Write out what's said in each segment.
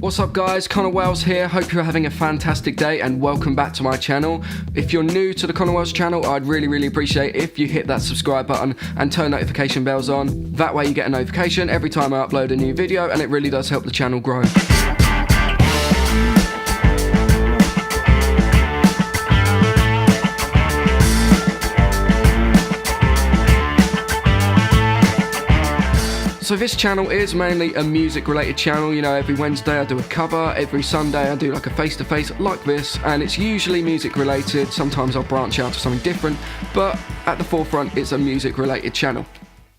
What's up guys, Connor Wells here, hope you're having a fantastic day and welcome back to my channel. If you're new to the Connor Wells channel, I'd really appreciate if you hit that subscribe button and turn notification bells on. That way you get a notification every time I upload a new video and it really does help the channel grow. So this channel is mainly a music related channel. You know, every Wednesday I do a cover, every Sunday I do like a face-to-face like this, and it's usually music related. Sometimes I'll branch out to something different, but at the forefront it's a music related channel.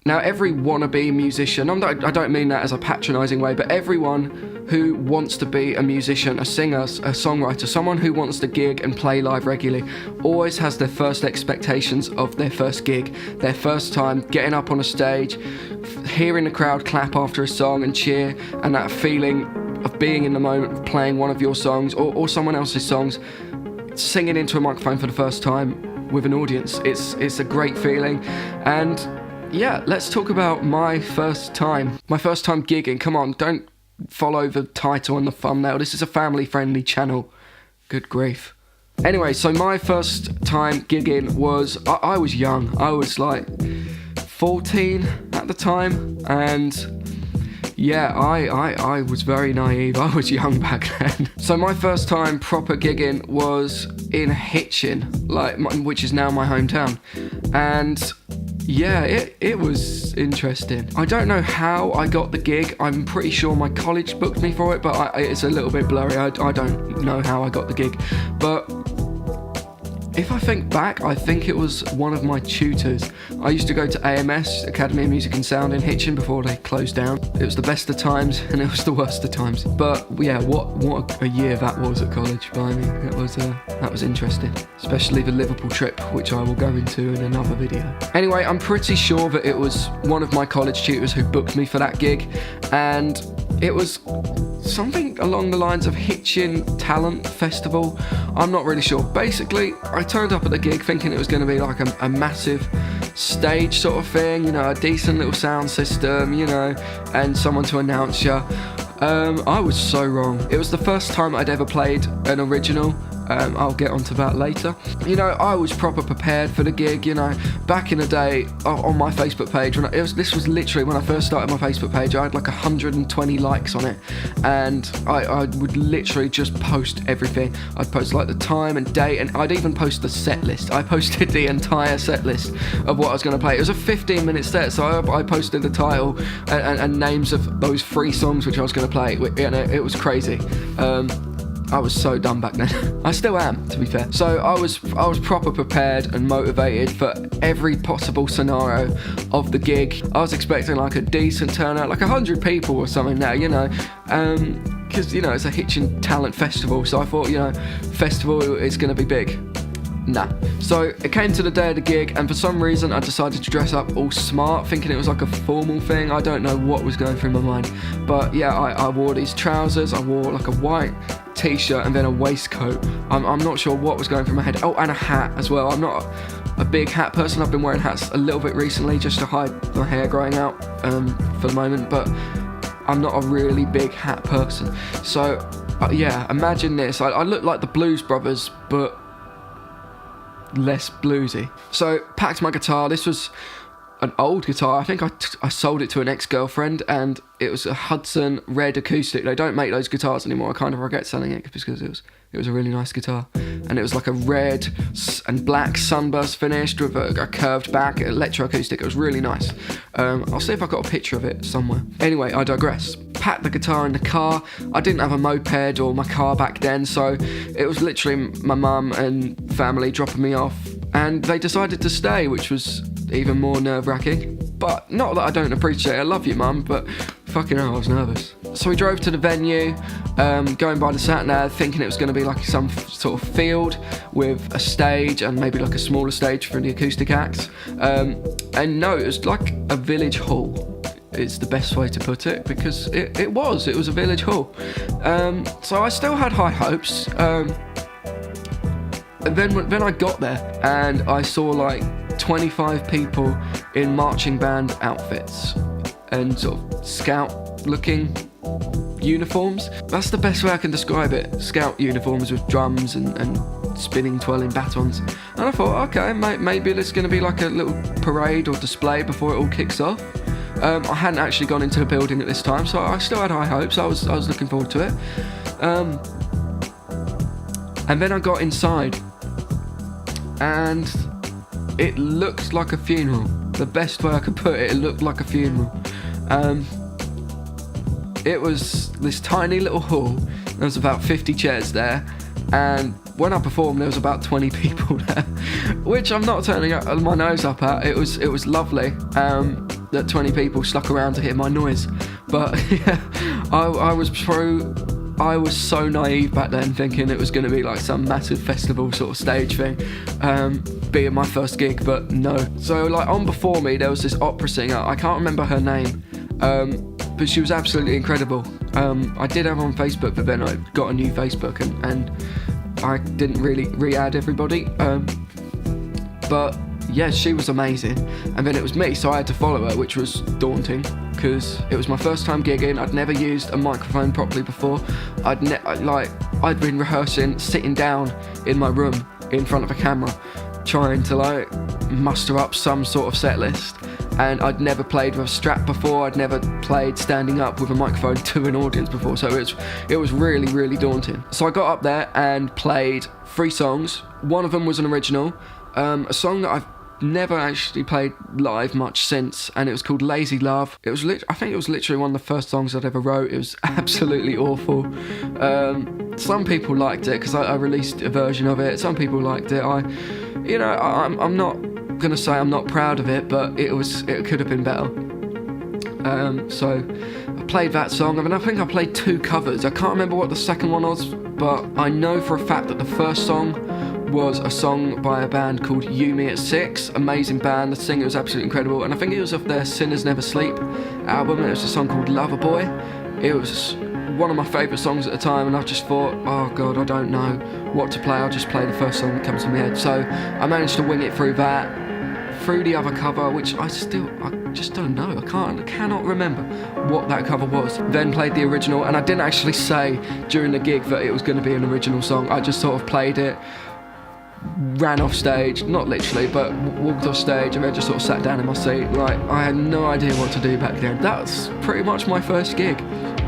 Now every wannabe musician, I don't mean that as a patronising way, but everyone who wants to be a musician, a singer, a songwriter, someone who wants to gig and play live regularly, always has their first expectations of their first gig, their first time getting up on a stage, hearing the crowd clap after a song and cheer, and that feeling of being in the moment of playing one of your songs or someone else's songs, singing into a microphone for the first time with an audience. It's a great feeling. And yeah, let's talk about my first time gigging. Come on, don't follow the title and the thumbnail. This is a family-friendly channel. Good grief. Anyway, so my first time gigging was, I was young. I was like 14 at the time, and yeah, I was very naive. I was young back then. So my first time proper gigging was in Hitchin, which is now my hometown, and yeah, it was interesting. I don't know how I got the gig. I'm pretty sure my college booked me for it, but it's a little bit blurry. I don't know how I got the gig. But if I think back, I think it was one of my tutors. I used to go to AMS, Academy of Music and Sound in Hitchin, before they closed down. It was the best of times and it was the worst of times. But yeah, what a year that was at college. Blimey, that was interesting. Especially the Liverpool trip, which I will go into in another video. Anyway, I'm pretty sure that it was one of my college tutors who booked me for that gig, and it was something along the lines of Hitchin Talent Festival. I'm not really sure. Basically, I turned up at the gig thinking it was going to be like a massive stage sort of thing, you know, a decent little sound system, you know, and someone to announce you. I was so wrong. It was the first time I'd ever played an original. I'll get onto that later. You know, I was proper prepared for the gig. You know, back in the day on my Facebook page, this was literally when I first started my Facebook page, I had like 120 likes on it, and I would literally just post everything. I'd post like the time and date, and I'd even post the set list. I posted the entire set list of what I was going to play. It was a 15-minute set, so I posted the title and names of those 3 songs which I was going to play, and it was crazy. I was so dumb back then. I still am, to be fair. So I was proper prepared and motivated for every possible scenario of the gig. I was expecting like a decent turnout, like 100 people or something now, you know, because, you know, it's a Hitchin Talent Festival, so I thought, you know, festival is going to be big. Nah. So it came to the day of the gig, and for some reason I decided to dress up all smart, thinking it was like a formal thing. I don't know what was going through my mind, but yeah, I wore these trousers, I wore like a white t-shirt and then a waistcoat. I'm not sure what was going through my head. Oh, and a hat as well. I'm not a big hat person. I've been wearing hats a little bit recently just to hide my hair growing out for the moment, but I'm not a really big hat person. So yeah, imagine this. I look like the Blues Brothers, but less bluesy. So packed my guitar. This was an old guitar. I think I sold it to an ex-girlfriend, and it was a Hudson red acoustic. They don't make those guitars anymore. I kind of regret selling it because it was a really nice guitar, and it was like a red and black sunburst finished with a curved back, electroacoustic. It was really nice. I'll see if I've got a picture of it somewhere. Anyway, I digress. Packed the guitar in the car. I didn't have a moped or my car back then, so it was literally my mum and family dropping me off, and they decided to stay, which was even more nerve-wracking. But not that I don't appreciate it. I love you, mum, but fucking hell, I was nervous. So we drove to the venue, going by the sat-nav, thinking it was going to be like some sort of field with a stage and maybe like a smaller stage for the acoustic acts. And no, it was like a village hall. It's the best way to put it, because it was a village hall. So I still had high hopes. And then when I got there and I saw like 25 people in marching band outfits and sort of scout looking uniforms. That's the best way I can describe it. Scout uniforms with drums and spinning, twirling batons. And I thought, okay, maybe there's going to be like a little parade or display before it all kicks off. I hadn't actually gone into the building at this time, so I still had high hopes. I was looking forward to it. And then I got inside, and it looked like a funeral. The best way I could put it, it looked like a funeral. It was this tiny little hall. There was about 50 chairs there, and when I performed, there was about 20 people there, which I'm not turning my nose up at. It was lovely that 20 people stuck around to hear my noise. But yeah, I was so naive back then, thinking it was going to be like some massive festival sort of stage thing, being my first gig, but no. So like on before me, there was this opera singer. I can't remember her name, but she was absolutely incredible. I did have her on Facebook, but then I got a new Facebook and I didn't really re-add everybody. But yeah, she was amazing. And then it was me, so I had to follow her, which was daunting because it was my first time gigging. I'd never used a microphone properly before. I'd been rehearsing, sitting down in my room in front of a camera, trying to like muster up some sort of set list. And I'd never played with a strap before. I'd never played standing up with a microphone to an audience before. So it was really, really daunting. So I got up there and played 3 songs. One of them was an original, a song that I've never actually played live much since, and it was called Lazy Love. I think it was literally one of the first songs I'd ever wrote. It was absolutely awful. Some people liked it because I released a version of it. Some people liked it. I'm not gonna say I'm not proud of it, but it could have been better. So I played that song. I mean, I think I played 2 covers. I can't remember what the second one was, but I know for a fact that the first song was a song by a band called You Me at 6. Amazing band. The singer was absolutely incredible, and I think it was off their Sinners Never Sleep album, and it was a song called Lover Boy. It was one of my favourite songs at the time, and I just thought, oh god, I don't know what to play. I'll just play the first song that comes to my head. So I managed to wing it through that, through the other cover, which I just don't know. I cannot remember what that cover was. Then played the original, and I didn't actually say during the gig that it was going to be an original song. I just sort of played it, ran off stage, not literally, but walked off stage, and then just sort of sat down in my seat. Like, I had no idea what to do back then. That's pretty much my first gig.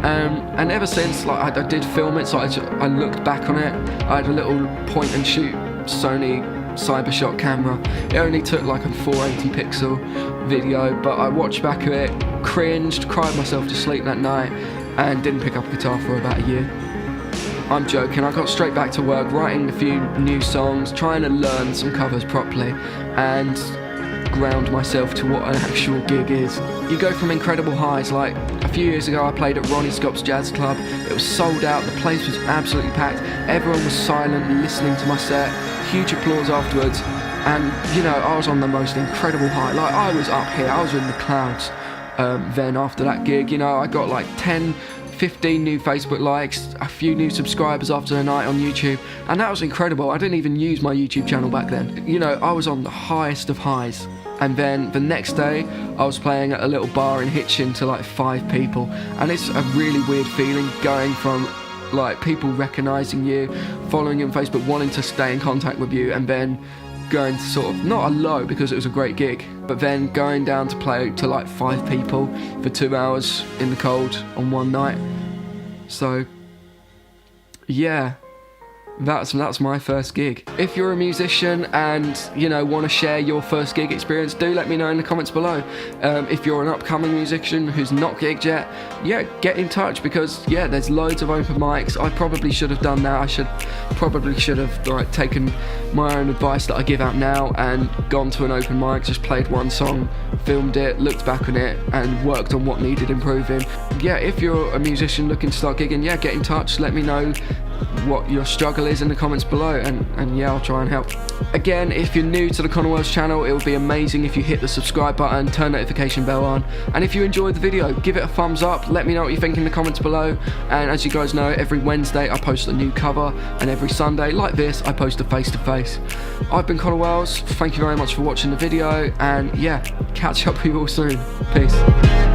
And ever since, like, I did film it, so I looked back on it. I had a little point and shoot Sony Cybershot camera. It only took like a 480 pixel video, but I watched back of it, cringed, cried myself to sleep that night, and didn't pick up a guitar for about a year. I'm joking. I got straight back to work, writing a few new songs, trying to learn some covers properly, and ground myself to what an actual gig is. You go from incredible highs. Like a few years ago, I played at Ronnie Scott's Jazz Club. It was sold out. The place was absolutely packed. Everyone was silent, listening to my set. Huge applause afterwards, and I was on the most incredible high. Like, I was up here, I was in the clouds. Then after that gig, I got like 10-15 new Facebook likes, a few new subscribers after the night on YouTube, and that was incredible. I didn't even use my YouTube channel back then. I was on the highest of highs. And then the next day, I was playing at a little bar in Hitchin to like 5 people, and it's a really weird feeling going from like people recognising you, following you on Facebook, wanting to stay in contact with you, and then going to sort of, not a low because it was a great gig, but then going down to play to like 5 people for 2 hours in the cold on one night. So yeah, that's my first gig. If you're a musician and want to share your first gig experience, do let me know in the comments below. If you're an upcoming musician who's not gigged yet, get in touch, because there's loads of open mics. I probably should have done that. I probably should have taken my own advice that I give out now and gone to an open mic, just played one song, filmed it, looked back on it, and worked on what needed improving. If you're a musician looking to start gigging, get in touch. Let me know what your struggle is in the comments below, and I'll try and help. Again, if you're new to the Connor Wells channel, it would be amazing if you hit the subscribe button, turn notification bell on, and if you enjoyed the video, give it a thumbs up. Let me know what you think in the comments below. And as you guys know, every Wednesday I post a new cover, and every Sunday like this I post a face-to-face. I've been Connor Wells. Thank you very much for watching the video, and catch up with you all soon. Peace.